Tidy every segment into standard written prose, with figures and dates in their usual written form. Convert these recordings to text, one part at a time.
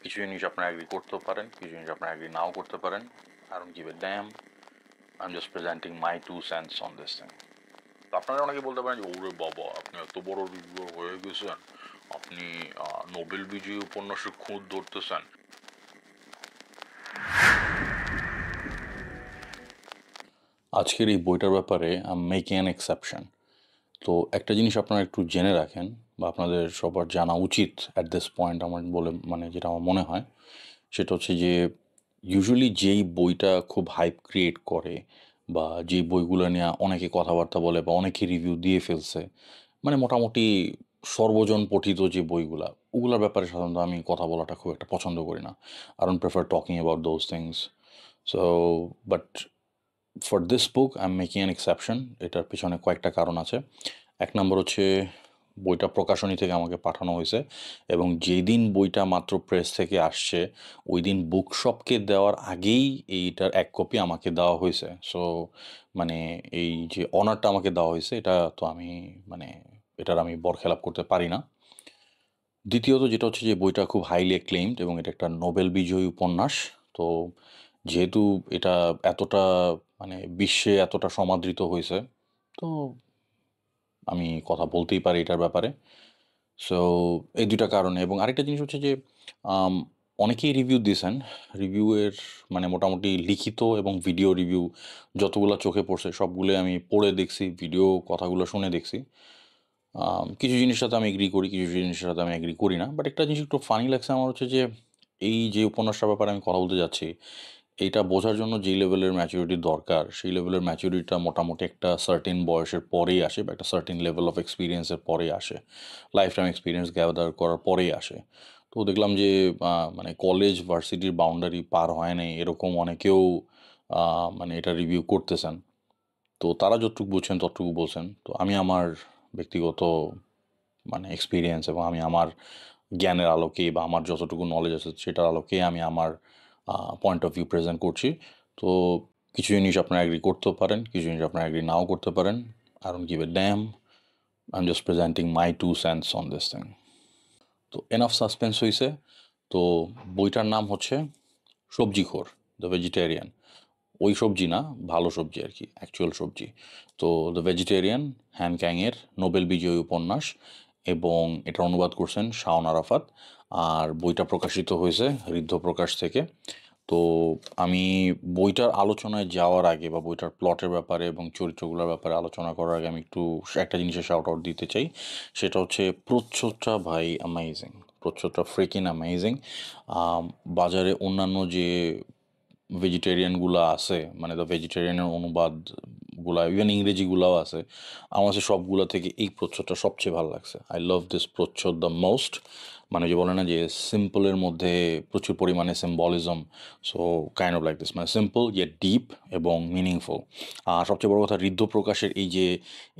কিছু জিনিস আপনারা এগ্রি করতেও পারেন, কিছু জিনিস আপনারা এগ্রি নাও করতে পারেন। I don't give a damn. I'm just presenting my 2 cents on this thing. তো আপনারা অনেকে বলতে পারেন যে ওরে বাবা আপনি এত বড় রিভিউয়ার হয়ে গেছেন, আপনি নোবেল বিজয়ী উপন্যাসের খুঁত ধরতেছেন। আজকের এই বইটার ব্যাপারে আই মেকিং অ্যান এক্সেপশন। তো একটা জিনিস আপনারা একটু জেনে রাখেন বা আপনাদের সবার জানা উচিত অ্যাট দিস পয়েন্ট আমার বলে, মানে যেটা আমার মনে হয় সেটা হচ্ছে যে ইউজুয়ালি যেই বইটা খুব হাইপ ক্রিয়েট করে বা যেই বইগুলো নিয়ে অনেকে কথাবার্তা বলে বা অনেকে রিভিউ দিয়ে ফেলছে, মানে মোটামুটি সর্বজন পঠিত যে বইগুলা, ওগুলোর ব্যাপারে সাধারণত আমি কথা বলাটা খুব একটা পছন্দ করি না। I don't prefer talking about those things. So but for this book I am making an exception. এটার পিছনে কয়েকটা কারণ আছে। এক নম্বর হচ্ছে বইটা প্রকাশনী থেকে আমাকে পাঠানো হয়েছে এবং যেই দিন বইটা মাত্র প্রেস থেকে আসছে ওই দিন বুকশপকে দেওয়ার আগেই এইটার এক কপি আমাকে দেওয়া হয়েছে। সো মানে এই যে অনারটা আমাকে দেওয়া হয়েছে এটা তো আমি মানে এটার আমি বরখেলাপ করতে পারি না। দ্বিতীয়ত যেটা হচ্ছে যে বইটা খুব হাইলি অ্যাক্লেইমড এবং এটা একটা নোবেল বিজয়ী উপন্যাস। তো যেহেতু এটা এতটা মানে বিশ্বে এতটা সমাদৃত হয়েছে, তো আমি কথা বলতেই পারি এটার ব্যাপারে। সো এই দুইটা কারণে। এবং আরেকটা জিনিস হচ্ছে যে আম, অনেকেই রিভিউ দিয়েছেন। রিভিউয়ের মানে মোটামুটি লিখিত এবং ভিডিও রিভিউ যতগুলো চোখে পড়ছে সবগুলো আমি পড়ে দেখছি, ভিডিও কথাগুলো শুনে দেখছি। কিছু জিনিসের সাথে আমি এগ্রি করি, কিছু জিনিসের সাথে আমি এগ্রি করি না। বাট একটা জিনিস একটু ফানি লাগছে আমার হচ্ছে যে এই যে উপন্যাসটার ব্যাপারে আমি কথা বলতে যাচ্ছি, এইটা বোঝার জন্য যেই লেভেলের ম্যাচুরিটি দরকার সেই লেভেলের ম্যাচুরিটিটা মোটামুটি একটা সার্টেন বয়সের পরেই আসে বা একটা সার্টেন লেভেল অফ এক্সপিরিয়েন্সের পরেই আসে, লাইফ টাইম এক্সপিরিয়েন্স গ্যাদার করার পরেই আসে। তো দেখলাম যে মানে কলেজ ভার্সিটির বাউন্ডারি পার হয় নাই এরকম অনেকেও মানে এটা রিভিউ করতেছেন। তো তারা যতটুকু বুঝছেন ততটুকু বলছেন। তো আমি আমার ব্যক্তিগত মানে এক্সপিরিয়েন্স এবং আমি আমার জ্ঞানের আলোকে বা আমার যতটুকু নলেজ আছে সেটার আলোকে আমি আমার পয়েন্ট অফ ভিউ প্রেজেন্ট করছি। তো কিছু জিনিস আপনারা এগ্রি করতেও পারেন, কিছু জিনিস আপনারা এগ্রি নাও করতে পারেন। I don't give a damn. I am just presenting my 2 cents on this thing. তো এনাফ সাসপেন্স হয়েছে। তো বইটার নাম হচ্ছে সবজিখোর, দ্য ভেজিটেরিয়ান। ওই সবজি না, ভালো সবজি আর কি, অ্যাকচুয়াল সবজি। তো দ্য ভেজিটেরিয়ান হ্যান ক্যাংয়ের নোবেল বিজয়ী উপন্যাস এবং এটা অনুবাদ করছেন শাওন আরাফাত। আর বইটা প্রকাশিত হয়েছে ঋদ্ধ প্রকাশ থেকে। তো আমি বইটার আলোচনায় যাওয়ার আগে বা বইটার প্লটের ব্যাপারে এবং চরিত্রগুলোর ব্যাপারে আলোচনা করার আগে আমি একটু একটা জিনিসের শাউট আউট দিতে চাই। সেটা হচ্ছে প্রচ্ছদটা ভাই অ্যামেজিং, প্রচ্ছদটা ফ্রিকিং অ্যামেজিং। বাজারে অন্যান্য যে ভেজিটেরিয়ানগুলো আছে, মানে দ্য ভেজিটেরিয়ানের অনুবাদগুলা ইভেন ইংরেজিগুলাও আছে, আমার কাছে সবগুলা থেকে এই প্রচ্ছদটা সবচেয়ে ভালো লাগছে। আই লাভ দিস প্রচ্ছদ দ্য মোস্ট। মানে যে বলে না যে সিম্পলের মধ্যে প্রচুর পরিমাণে symbolism. So kind of like this, মানে সিম্পল ইয়ে ডিপ এবং মিনিংফুল। আর সবচেয়ে বড় কথা ঋদ্ধ প্রকাশের এই যে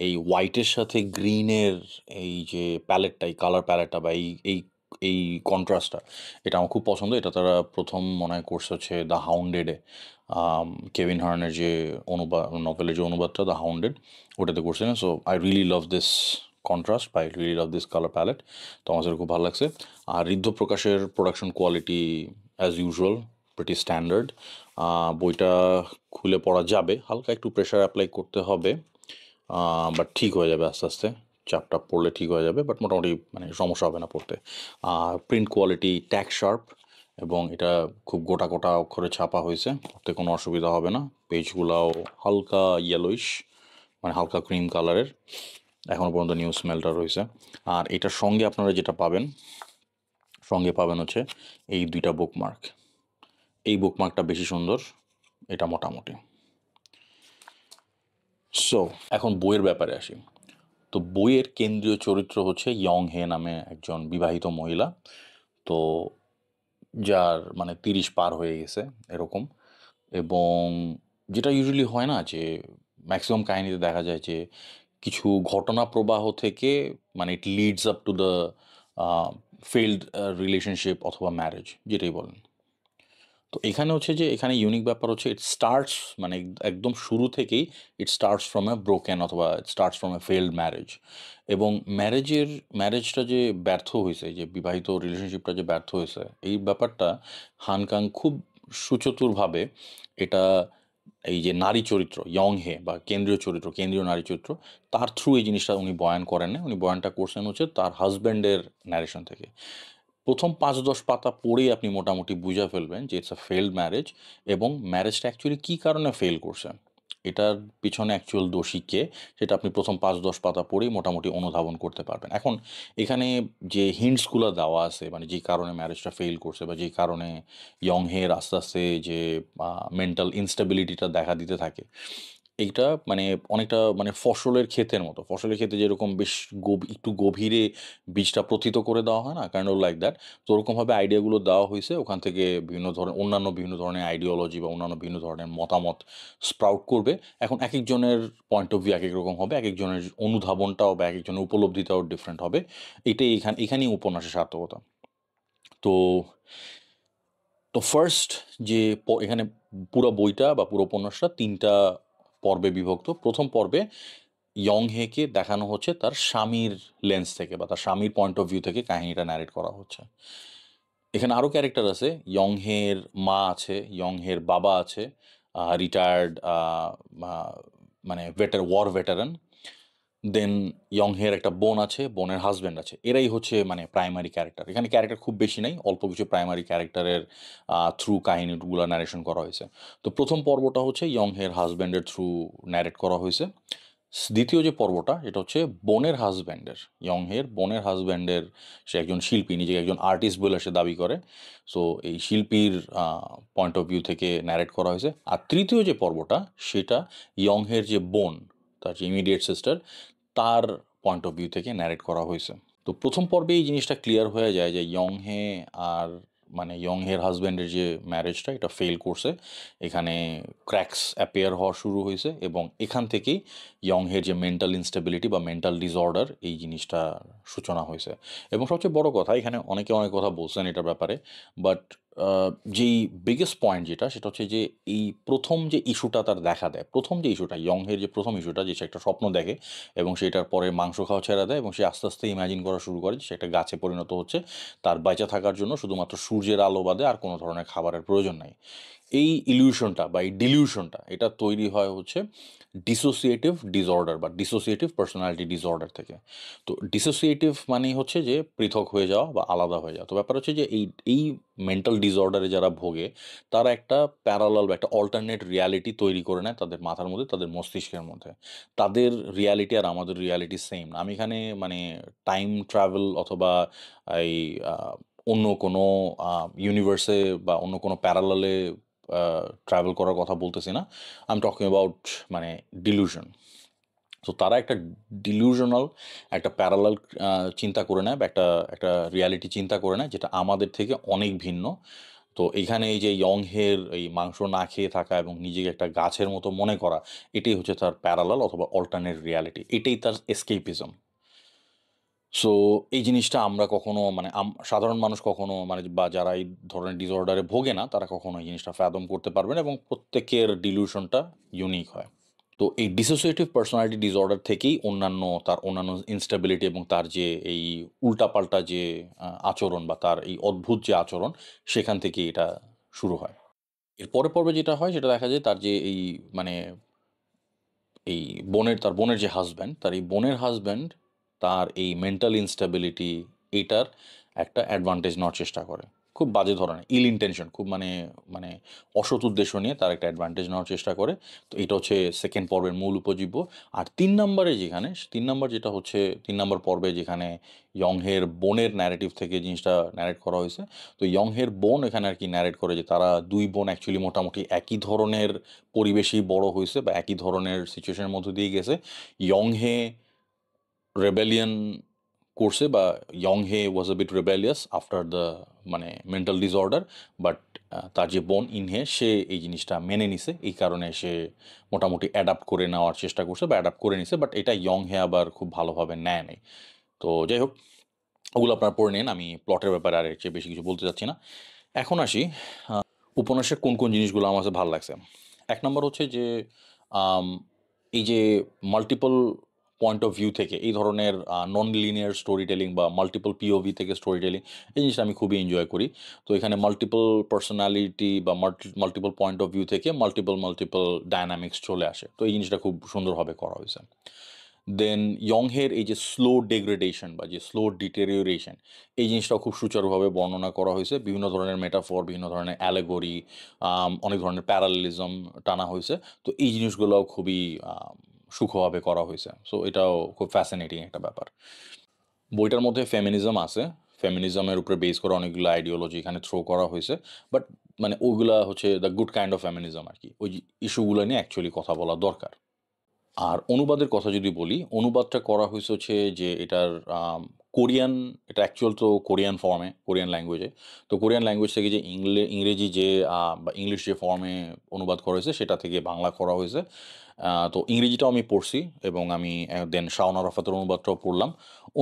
এই হোয়াইটের সাথে গ্রিনের এই যে প্যালেটটা, এই কালার প্যালেটটা বা এই এই এই কন্ট্রাস্টটা, এটা আমার খুব পছন্দ। এটা তারা প্রথম মনে হয় করছে হচ্ছে দ্য হাউন্ডেডে, কেভিন হার্নের যে অনুবাদ, নভেলের যে অনুবাদটা দ্য হাউন্ডেড, ওটাতে করছিলেন। So I really love this contrast, I really love this colour palette. তো আমার কাছে খুব ভালো লাগছে। আর ঋদ্ধ প্রকাশের production quality as usual pretty standard. বইটা খুলে পড়া যাবে, হালকা একটু প্রেশার অ্যাপ্লাই করতে হবে, বাট ঠিক হয়ে যাবে আস্তে আস্তে। চাপটা পড়লে ঠিক হয়ে যাবে, বাট মোটামুটি মানে সমস্যা হবে না পড়তে। আর প্রিন্ট কোয়ালিটি ট্যাগ শার্প এবং এটা খুব গোটা গোটা অক্ষরে ছাপা হয়েছে, পড়তে কোনো অসুবিধা হবে না। পেজগুলাও হালকা ইয়েলোইশ, মানে হালকা ক্রিম কালারের, এখনও পর্যন্ত নিউ স্মেলটা রয়েছে। আর এটার সঙ্গে আপনারা যেটা পাবেন, সঙ্গে পাবেন হচ্ছে এই দুইটা বুকমার্ক। এই বুকমার্কটা বেশি সুন্দর, এটা মোটামুটি। সো এখন বইয়ের ব্যাপারে আসি। তো বইয়ের কেন্দ্রীয় চরিত্র হচ্ছে ইয়ং হে নামে একজন বিবাহিত মহিলা। তো যার মানে 30 পার হয়ে গেছে এরকম। এবং যেটা ইউজুয়ালি হয় না যে ম্যাক্সিমাম কাহিনীতে দেখা যায় যে কিছু ঘটনা প্রবাহ থেকে মানে it leads up to the failed relationship অথবা ম্যারেজ, যেটাই বলেন। তো তো এখানে হচ্ছে যে এখানে ইউনিক ব্যাপার হচ্ছে ইট স্টার্টস মানে একদম শুরু থেকেই it starts from a broken অথবা it starts from a failed marriage এবং ম্যারেজটা যে ব্যর্থ হয়েছে যে বিবাহিত রিলেশনশিপটা যে ব্যর্থ হয়েছে এই ব্যাপারটা হানকাং খুব সুচতুরভাবে এটা এই যে নারী চরিত্র ইয়ং হে বা কেন্দ্রীয় নারী চরিত্র তার থ্রু এই জিনিসটা উনি বয়ান করেন না উনি বয়ানটা করছেন হচ্ছে তার হাজব্যান্ডের ন্যারেশন থেকে প্রথম ৫-১০ পাতা পড়েই আপনি মোটামুটি বুঝে ফেলবেন যে ইটস আ ফেইল্ড ম্যারেজ এবং ম্যারেজটা অ্যাকচুয়ালি কী কারণে ফেল করছে এটার পিছনে অ্যাকচুয়াল দোষী কে সেটা আপনি প্রথম ৫-১০ পাতা পড়েই মোটামুটি অনুধাবন করতে পারবেন এখন এখানে যে হিন্টসগুলো দেওয়া আছে মানে যে কারণে ম্যারেজটা ফেল করছে বা যে কারণে ইয়ং হের আস্তে আস্তে যে মেন্টাল ইনস্টেবিলিটিটা দেখা দিতে থাকে এইটা মানে অনেকটা মানে ফসলের ক্ষেতে যেরকম বেশ একটু গভীরে বীজটা প্রথিত করে দেওয়া হয় না কাইন্ড অফ লাইক দ্যাট তো ওরকমভাবে আইডিয়াগুলো দেওয়া হয়েছে ওখান থেকে বিভিন্ন ধরনের আইডিওলজি বা অন্যান্য বিভিন্ন ধরনের মতামত স্প্রাউট করবে এখন এক একজনের পয়েন্ট অফ ভিউ এক এক রকম হবে এক একজনের অনুধাবনটাও বা এক একজনের উপলব্ধিটাও ডিফারেন্ট হবে এটাই এখানেই উপন্যাসের সার্থকতা তো তো ফার্স্ট যে এখানে পুরো বইটা বা পুরো উপন্যাসটা ৩টা পর্বে বিভক্ত প্রথম পর্বে ইয়ং হেকে দেখানো হচ্ছে তার স্বামীর লেন্স থেকে বা তার স্বামীর পয়েন্ট অফ ভিউ থেকে কাহিনীটা ন্যারেট করা হচ্ছে এখানে আরও ক্যারেক্টার আছে ইয়ং হের মা আছে ইয়ং হের বাবা আছে রিটায়ার্ড মানে ওয়ার ভেটারান দেন ইয়ং হের একটা বোন আছে বোনের হাজব্যান্ড আছে এরাই হচ্ছে মানে প্রাইমারি ক্যারেক্টার এখানে ক্যারেক্টার খুব বেশি নাই অল্প কিছু প্রাইমারি ক্যারেক্টারের থ্রু কাহিনীগুলো ন্যারেশন করা হয়েছে তো প্রথম পর্বটা হচ্ছে ইয়ং হের হাজব্যান্ডের থ্রু ন্যারেট করা হয়েছে দ্বিতীয় যে পর্বটা এটা হচ্ছে ইয়ং হের বোনের হাজব্যান্ডের সে একজন শিল্পী নিজেকে একজন আর্টিস্ট বলে সে দাবি করে সো এই শিল্পীর পয়েন্ট অফ ভিউ থেকে ন্যারেট করা হয়েছে আর তৃতীয় যে পর্বটা সেটা ইয়ং হের যে বোন তার যে ইমিডিয়েট সিস্টার তার পয়েন্ট অফ ভিউ থেকে ন্যারেট করা হয়েছে তো প্রথম পর্বে এই জিনিসটা ক্লিয়ার হয়ে যায় যে আর মানে ইয়ং হের হাজব্যান্ডের যে ম্যারেজটা এটা ফেল করছে এখানে ক্র্যাকস অ্যাপিয়ার হওয়া শুরু হয়েছে এবং এখান থেকেই ইয়ং হের যে মেন্টাল ইনস্টেবিলিটি বা মেন্টাল ডিসঅর্ডার এই জিনিসটা সূচনা হয়েছে এবং সবচেয়ে বড় কথা এখানে অনেকে অনেক কথা বলছেন এটার ব্যাপারে বাট যেই বিগেস্ট পয়েন্ট যেটা সেটা হচ্ছে যে এই প্রথম যে ইস্যুটা তার দেখা দেয় প্রথম যে ইস্যুটা ইয়ং হের যে প্রথম ইস্যুটা যে সে একটা স্বপ্ন দেখে এবং সেটার পরে মাংস খাওয়া ছেড়ে দেয় এবং সে আস্তে আস্তে ইম্যাজিন করা শুরু করে যে সে একটা গাছে পরিণত হচ্ছে তার বেঁচে থাকার জন্য শুধুমাত্র সূর্যের আলো বাদে আর কোনো ধরনের খাবারের প্রয়োজন নাই এই ইলিউশনটা বা এই ডিলিউশনটা এটা তৈরি হয় হচ্ছে ডিসোসিয়েটিভ ডিসঅর্ডার বা ডিসোসিয়েটিভ পার্সোনালিটি ডিসঅর্ডার থেকে তো ডিসোসিয়েটিভ মানেই হচ্ছে যে পৃথক হয়ে যাওয়া বা আলাদা হয়ে যাওয়া তো ব্যাপার হচ্ছে যে এই মেন্টাল ডিসঅর্ডারে যারা ভোগে তারা একটা প্যারালাল বা একটা অল্টারনেট রিয়ালিটি তৈরি করে নেয় তাদের মাথার মধ্যে তাদের মস্তিষ্কের মধ্যে তাদের রিয়ালিটি আর আমাদের রিয়ালিটি সেম না আমি এখানে মানে টাইম ট্রাভেল অথবা এই অন্য কোনো ইউনিভার্সে বা অন্য কোনো প্যারালালে ট্রাভেল করার কথা বলতেছি না আই এম টকিং অ্যাবাউট মানে ডিলিউশন তো তারা একটা ডিলিউশনাল একটা প্যারালাল চিন্তা করে নেয় বা একটা রিয়ালিটি চিন্তা করে নেয় যেটা আমাদের থেকে অনেক ভিন্ন তো এখানে এই যে ইয়ং হের এই মাংস না খেয়ে থাকা এবং নিজেকে একটা গাছের মতো মনে করা এটাই হচ্ছে তার প্যারালাল অথবা অল্টারনেট রিয়ালিটি এটাই তার এসকেপিজম সো এই জিনিসটা আমরা কখনো মানে সাধারণ মানুষ কখনো মানে বা যারা এই ধরনের ডিসঅর্ডারে ভোগে না তারা কখনো এই জিনিসটা ফ্যাদম করতে পারবে না এবং প্রত্যেকের ডিলিউশনটা ইউনিক হয় তো এই ডিসোসিয়েটিভ পার্সোনালিটি ডিসঅর্ডার থেকেই অন্যান্য ইনস্টেবিলিটি এবং তার যে এই উল্টাপাল্টা যে আচরণ বা তার এই অদ্ভুত যে আচরণ সেখান থেকে এটা শুরু হয় এর পর্বে যেটা হয় সেটা দেখা যায় তার যে এই মানে এই তার বোনের যে হাজব্যান্ড তার এই বোনের হাজব্যান্ড তার এই মেন্টাল ইনস্টেবিলিটি এটার একটা অ্যাডভান্টেজ নেওয়ার চেষ্টা করে খুব বাজে ধরনের ইনটেনশন খুব মানে অসৎ উদ্দেশ্য নিয়ে তার একটা অ্যাডভান্টেজ নেওয়ার চেষ্টা করে তো এটা হচ্ছে সেকেন্ড পর্বের মূল উপজীব্য আর ৩ নম্বর যেটা হচ্ছে ৩ নম্বর পর্বে যেখানে ইয়ংহের বোনের ন্যারেটিভ থেকে জিনিসটা ন্যারেট করা হয়েছে তো ইয়ংহের বোন এখানে আর কি ন্যারেট করে যে তারা দুই বোন অ্যাকচুয়ালি মোটামুটি একই ধরনের পরিবেশেই বড় হয়েছে বা একই ধরনের সিচুয়েশনের মধ্য দিয়ে গেছে ইয়ংহে রেবেলিয়ন করছে বা Yeonghye was a bit rebellious after the মানে মেন্টাল ডিসঅর্ডার বাট তার যে বোন ইনহে সে এই জিনিসটা মেনে নিছে এই কারণে সে মোটামুটি অ্যাডাপ্ট করে নেওয়ার চেষ্টা করছে বা অ্যাডাপ্ট করে নিছে বাট এটা ইয়ংহে আবার খুব ভালোভাবে নেয় নেই তো যাই হোক ওগুলো আপনারা পড়ে নিন আমি প্লটের ব্যাপারে আর এর চেয়ে বেশি কিছু বলতে চাচ্ছি না এখন আসি উপন্যাসের কোন কোন জিনিসগুলো আমার কাছে ভালো লাগছে? এক নম্বর হচ্ছে যে আম এই যে মাল্টিপল পয়েন্ট অফ ভিউ থেকে এই ধরনের নন লিনিয়ার স্টোরি টেলিং বা মাল্টিপল পিওভি থেকে স্টোরি টেলিং, এই জিনিসটা আমি খুবই এনজয় করি। তো এখানে মাল্টিপল পার্সোনালিটি বা মাল্টিপল পয়েন্ট অফ ভিউ থেকে মাল্টিপল ডায়নামিক্স চলে আসে। তো এই জিনিসটা খুব সুন্দরভাবে করা হয়েছে। দেন ইয়ংহের এই যে স্লো ডেগ্রেডেশন বা যে স্লো ডিটেরিওরেশন, এই জিনিসটাও খুব সুচারুভাবে বর্ণনা করা হয়েছে। বিভিন্ন ধরনের মেটাফর, বিভিন্ন ধরনের অ্যালেগরি, অনেক ধরনের প্যারালেলিজম টানা হয়েছে। তো এই জিনিসগুলোও খুবই সূক্ষ্মভাবে করা হয়েছে। সো এটাও খুব ফ্যাসিনেটিং একটা ব্যাপার। বইটার মধ্যে ফেমিনিজম আছে। ফেমিনিজমের উপরে বেস করে অনেকগুলো আইডিওলজি এখানে থ্রো করা হয়েছে। বাট মানে ওইগুলা হচ্ছে the good kind of feminism আর কি। ওই ইস্যুগুলো নিয়ে অ্যাকচুয়ালি কথা বলা দরকার। আর অনুবাদের কথা যদি বলি, অনুবাদটা করা হয়েছে হচ্ছে যে এটার কোরিয়ান, এটা অ্যাকচুয়াল তো কোরিয়ান ফর্মে, কোরিয়ান ল্যাঙ্গুয়েজে। তো কোরিয়ান ল্যাঙ্গুয়েজ থেকে যে ইংরেজি যে বা ইংলিশ যে ফর্মে অনুবাদ করা হয়েছে সেটা থেকে বাংলা করা হয়েছে। তো ইংরেজিটাও আমি পড়ছি এবং আমি দেন শাওন আরাফাতের অনুবাদটাও পড়লাম।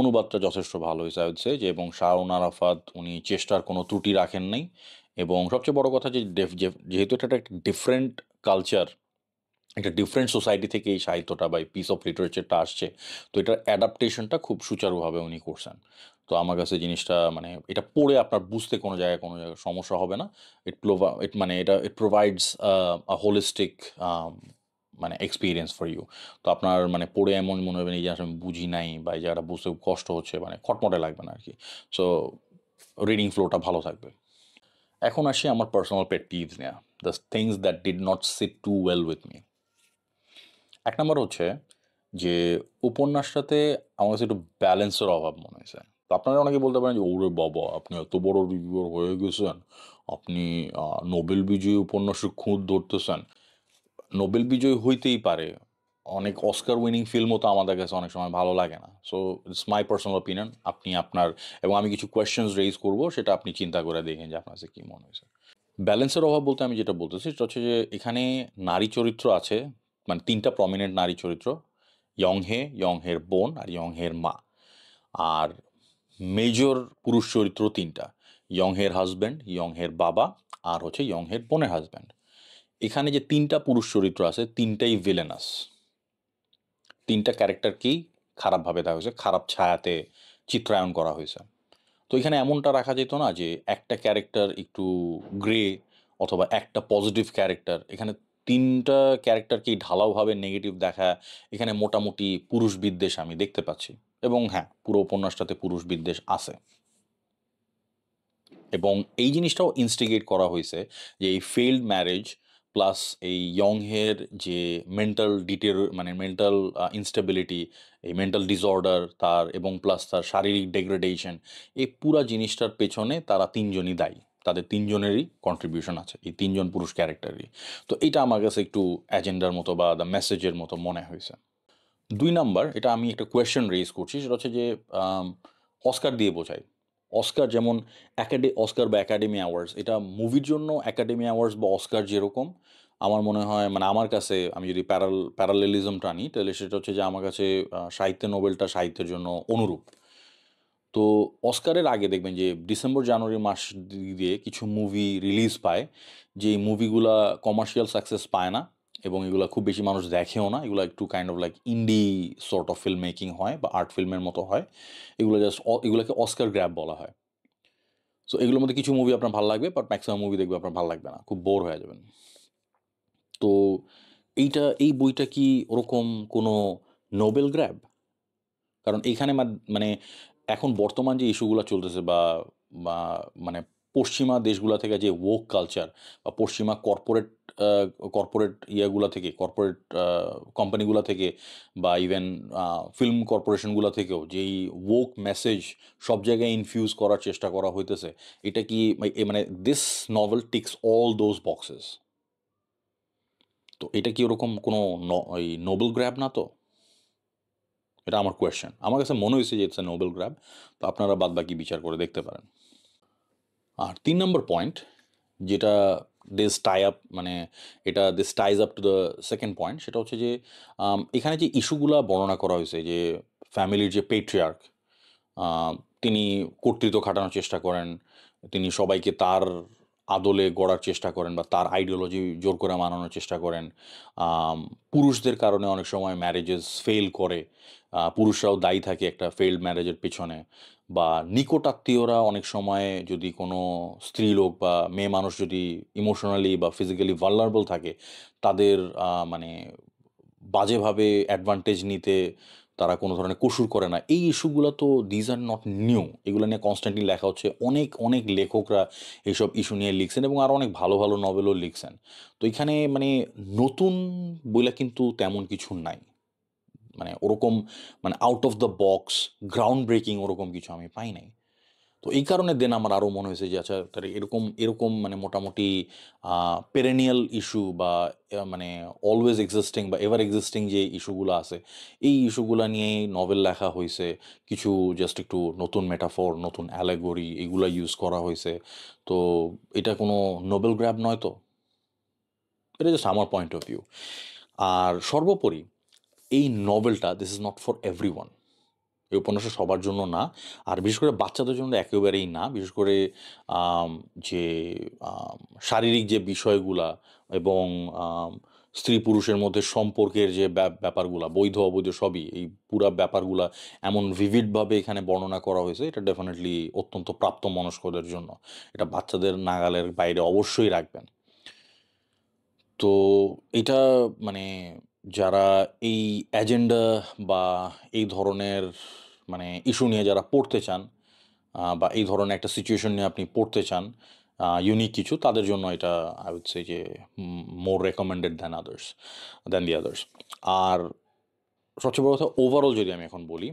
অনুবাদটা যথেষ্ট ভালো হয়েছে হচ্ছে যে, এবং শাওন আরাফাত উনি চেষ্টার কোনো ত্রুটি রাখেন নাই। এবং সবচেয়ে বড় কথা যে যেহেতু এটা একটা ডিফারেন্ট কালচার, একটা ডিফারেন্ট সোসাইটি থেকে এই সাহিত্যটা বা এই পিস অফ লিটারেচারটা আসছে, তো এটার অ্যাডাপ্টেশনটা খুব সুচারুভাবে উনি করছেন। তো আমার কাছে জিনিসটা মানে এটা পড়ে আপনার বুঝতে কোনো জায়গায় সমস্যা হবে না। ইট প্রোভাইডস আ হোলিস্টিক মানে এক্সপেরিয়েন্স ফর ইউ। তো আপনার মানে পড়ে এমন মনে হবে না এই যে আসলে আমি বুঝি নাই বা এই জায়গাটা বুঝতে খুব কষ্ট হচ্ছে, মানে খটমটে লাগবে না আরকি। সো রিডিং ফ্লোটা ভালো থাকবে। এখন আসি আমার পার্সোনাল পেট পিভস নিয়া। The things that did not sit too well with me. এক নম্বর হচ্ছে যে উপন্যাসটাতে আমার কাছে একটু ব্যালেন্সের অভাব মনে হয়েছে। তো আপনারা অনেকে বলতে পারেন যে, "ওরে বাবা! আপনি এত বড় রিভিউয়ার হয়ে গেছেন। আপনি নোবেল বিজয়ী উপন্যাসের খুঁত ধরতেছেন।" নোবেল বিজয়ী হইতেই পারে। অনেক অস্কার উইনিং ফিল্মও তো আমাদের কাছে অনেক সময় ভালো লাগে না। So it's my personal opinion. আপনি আপনার, এবং আমি কিছু কোয়েশ্চেনস রেইজ করব, সেটা আপনি চিন্তা করে দেখেন যে আপনার কাছে কি মনে হয়েছে। ব্যালেন্সের অভাব বলতে আমি যেটা বলতেছি সেটা হচ্ছে যে এখানে নারী চরিত্র আছে, মানে ৩ টা প্রমিনেন্ট নারী চরিত্র। ইয়ংহের বোন আর ইয়ংহের মা। আর মেজর পুরুষ চরিত্র ৩ টা। ইয়ংহের হাসব্যান্ড, ইয়ংহের বাবা, আর হচ্ছে ইয়ংহের বোনের হাসব্যান্ড। এখানে যে ৩ টা পুরুষ চরিত্র আছে ৩ টাই ভিলেনাস। ৩ টা ক্যারেক্টারকেই খারাপভাবে দেখা হয়েছে, খারাপ ছায়াতে চিত্রায়ন করা হয়েছে। তো এখানে এমনটা রাখা যেত না যে একটা ক্যারেক্টার একটু গ্রে অথবা একটা পজিটিভ ক্যারেক্টার, এখানে ৩ টা ক্যারেক্টারকেই ঢালাওভাবে নেগেটিভ দেখা। এখানে মোটামুটি পুরুষ বিদ্বেষ আমি দেখতে পাচ্ছি। এবং হ্যাঁ, পুরো উপন্যাসটাতে পুরুষ বিদ্বেষ আছে। এবং এই জিনিসটাও ইনস্টিগেট করা হয়েছে যে এই ফেইল্ড ম্যারেজ প্লাস এই ইয়ংহের যে মানে মেন্টাল ইনস্টেবিলিটি, এই মেন্টাল ডিসঅর্ডার তার, এবং প্লাস তার শারীরিক ডেগ্রেডেশন, এই পুরা জিনিসটার পেছনে তারা ৩ জনই দায়ী। তাদের ৩ জনেরই কন্ট্রিবিউশন আছে, এই ৩ জন পুরুষ ক্যারেক্টারই। তো এটা আমার কাছে একটু এজেন্ডার মতো বা দ্য মেসেজের মতো মনে হয়েছে। ২ নাম্বার, এটা আমি একটা কোয়েশ্চেন রেইজ করছি, সেটা হচ্ছে যে অস্কার দিয়ে বোঝাই। অস্কার যেমন অস্কার বা একাডেমি অ্যাওয়ার্ডস, এটা মুভির জন্য একাডেমি অ্যাওয়ার্ডস বা অস্কার যেরকম, আমার মনে হয় মানে আমার কাছে, আমি যদি প্যারালেলিজমটা আনি তাহলে সেটা হচ্ছে যে আমার কাছে সাহিত্যে নোবেলটা সাহিত্যের জন্য অনুরূপ। তো অস্কারের আগে দেখবেন যে ডিসেম্বর জানুয়ারি মাস দিয়ে কিছু মুভি রিলিজ পায়, যে মুভিগুলা কমার্শিয়াল সাকসেস পায় না এবং এগুলা খুব বেশি মানুষ দেখেও না। এগুলা একটু kind of like indie sort of film making হয় বা আর্ট ফিল্মের মতো হয়। এগুলোকে অস্কার গ্র্যাব বলা হয়। সো এগুলোর মধ্যে কিছু মুভি আপনার ভালো লাগবে, বাট ম্যাক্সিমাম মুভি দেখবে আপনার ভালো লাগবে না, খুব বোর হয়ে যাবেন। তো এই বইটা কি ওরকম কোনো নোবেল গ্র্যাব? কারণ এইখানে মানে এখন বর্তমান যে ইস্যুগুলা চলতেছে বা বা মানে পশ্চিমা দেশগুলা থেকে যে woke কালচার বা পশ্চিমা কর্পোরেট ইয়াগুলা থেকে, কর্পোরেট কোম্পানিগুলা থেকে, বা ইভেন ফিল্ম কর্পোরেশনগুলা থেকেও যেই woke মেসেজ সব জায়গায় ইনফিউজ করার চেষ্টা করা হইতেছে, এটা কি মানে this novel ticks all those boxes. তো এটা কি ওরকম কোনো ওই নোবেল গ্র্যাব না তো? এটা আমার কোয়েশ্চেন। আমার কাছে মনে হয়েছে যে ইটস এ নোবেল গ্র্যাব। তো আপনারা বাদবাকি বিচার করে দেখতে পারেন। আর ৩ নম্বর পয়েন্ট, যেটা মানে এটা this ties up to the second point, সেটা হচ্ছে যে এখানে যে ইস্যুগুলা বর্ণনা করা হয়েছে যে ফ্যামিলির যে পেট্রিয়ার্ক, আ তিনি কর্তৃত্ব খাটানোর চেষ্টা করেন। তিনি সবাইকে তার আদলে গড়ার চেষ্টা করেন বা তার আইডিওলজি জোর করে মানানোর চেষ্টা করেন। পুরুষদের কারণে অনেক সময় ম্যারেজেস ফেল করে। পুরুষরাও দায়ী থাকে একটা ফেইল্ড ম্যারেজের পিছনে। বা নিকটাত্মীয়রা অনেক সময় যদি কোনো স্ত্রীলোক বা মেয়ে মানুষ যদি ইমোশনালি বা ফিজিক্যালি ভালনারেবল থাকে, তাদের মানে বাজেভাবে অ্যাডভান্টেজ নিতে তারা কোনো ধরনের কসুর করে না। এই ইস্যুগুলো তো দিজ আর নট নিউ। এগুলো নিয়ে কনস্ট্যান্টলি লেখা হচ্ছে। অনেক, অনেক লেখকরা এইসব ইস্যু নিয়ে লিখছেন এবং আরও অনেক ভালো, ভালো নভেলও লিখছেন। তো এখানে মানে নতুন বইলা কিন্তু তেমন কিছু নাই। মানে ওরকম মানে out of the box, ground breaking ওরকম কিছু আমি পাই নাই। তো এই কারণে দেন আমার আরও মনে হয়েছে যে আচ্ছা তাহলে এরকম এরকম মানে মোটামুটি পেরেনিয়াল ইস্যু বা মানে অলওয়েজ এক্সিস্টিং বা এভার এক্সিস্টিং যে ইস্যুগুলো আছে, এই ইস্যুগুলো নিয়েই নভেল লেখা হয়েছে। কিছু জাস্ট একটু নতুন মেটাফর, নতুন অ্যালেগরি এগুলো ইউজ করা হয়েছে। তো এটা কোনো নোবেল গ্র্যাব নয় তো। এটা জাস্ট আমার পয়েন্ট অফ ভিউ। আর সর্বোপরি এই নভেলটা this is not for everyone. এই উপন্যাসটা সবার জন্য না। আর বিশেষ করে বাচ্চাদের জন্য একেবারেই না। বিশেষ করে আম যে আম শারীরিক যে বিষয়গুলা এবং আম স্ত্রী-পুরুষের মধ্যে সম্পর্কের যে ব্যাপারগুলা, বৈধ অবৈধ সবই, এই পুরা ব্যাপারগুলা এমন vivid ভাবে এখানে বর্ণনা করা হয়েছে, এটা ডেফিনিটলি অত্যন্ত প্রাপ্তবয়স্কদের জন্য। এটা বাচ্চাদের নাগালের বাইরে অবশ্যই রাখবেন। তো এটা মানে যারা এই এজেন্ডা বা এই ধরনের মানে ইস্যু নিয়ে যারা পড়তে চান, বা এই ধরনের একটা সিচুয়েশন নিয়ে আপনি পড়তে চান, ইউনিক কিছু, তাদের জন্য এটা আই উড সে যে মোর রেকমেন্ডেড দ্যান দি আদার্স। আর সবচেয়ে বড় কথা ওভারঅল যদি আমি এখন বলি,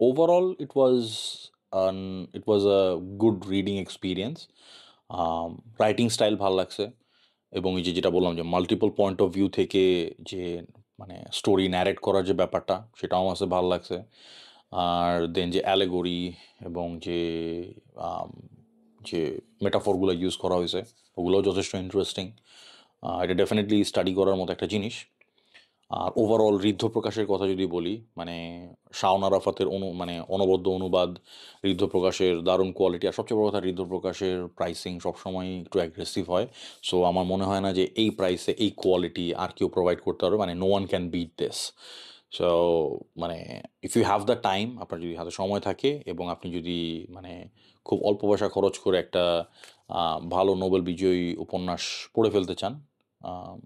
overall it was a good reading experience. Writing style ভাল লাগছে এবং এই যে যেটা বললাম যে মাল্টিপল পয়েন্ট অফ ভিউ থেকে যে মানে স্টোরি ন্যারেট করার যে ব্যাপারটা, সেটাও আমার কাছে ভাল লাগছে। আর দেন যে অ্যালেগরি এবং আম যে মেটাফরগুলো ইউজ করা হয়েছে, ওগুলোও যথেষ্ট ইন্টারেস্টিং। এটা ডেফিনেটলি স্টাডি করার মতো একটা জিনিস। আর ওভারঅল ঋদ্ধ প্রকাশের কথা যদি বলি, মানে শাওন আরাফাতের মানে অনবদ্য অনুবাদ, ঋদ্ধ প্রকাশের দারুণ কোয়ালিটি। আর সবচেয়ে বড় কথা, ঋদ্ধ প্রকাশের প্রাইসিং সবসময়ই একটু অ্যাগ্রেসিভ হয়। সো আমার মনে হয় না যে এই প্রাইসে এই কোয়ালিটি আর কেউ প্রোভাইড করতে পারবে। মানে no one can beat this. So মানে if you have the time, আপনার যদি হাতে সময় থাকে এবং আপনি যদি মানে খুব অল্প পয়সা খরচ করে একটা ভালো নোবেল বিজয়ী উপন্যাস পড়ে ফেলতে চান, আহ,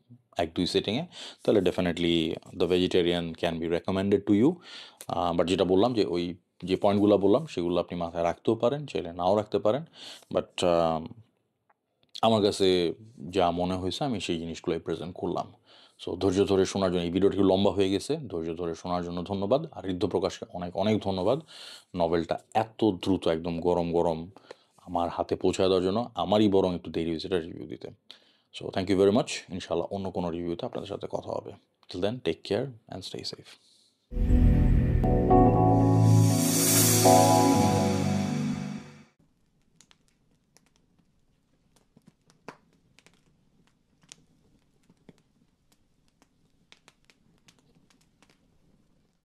1-2 সেটিংয়ে, তাহলে definitely the vegetarian can be recommended to you. But যেটা বললাম যে ওই যে পয়েন্টগুলো বললাম সেগুলো আপনি মাথায় রাখতেও পারেন, চাইলে নাও রাখতে পারেন। বাট আমার কাছে যা মনে হয়েছে আমি সেই জিনিসগুলোই প্রেজেন্ট করলাম। সো ধৈর্য ধরে শোনার জন্য, এই ভিডিওটি একটু লম্বা হয়ে গেছে, ধৈর্য ধরে শোনার জন্য ধন্যবাদ। আর ঋদ্ধ প্রকাশকে অনেক অনেক ধন্যবাদ নভেলটা এত দ্রুত একদম গরম গরম আমার হাতে পৌঁছায় দেওয়ার জন্য। আমারই বরং একটু দেরি হয়েছে এটা রিভিউ দিতে। So thank you very much. ইনশাল্লাহ অন্য কোনো রিভিউতে আপনাদের সাথে কথা হবে। Till then, take care and stay safe.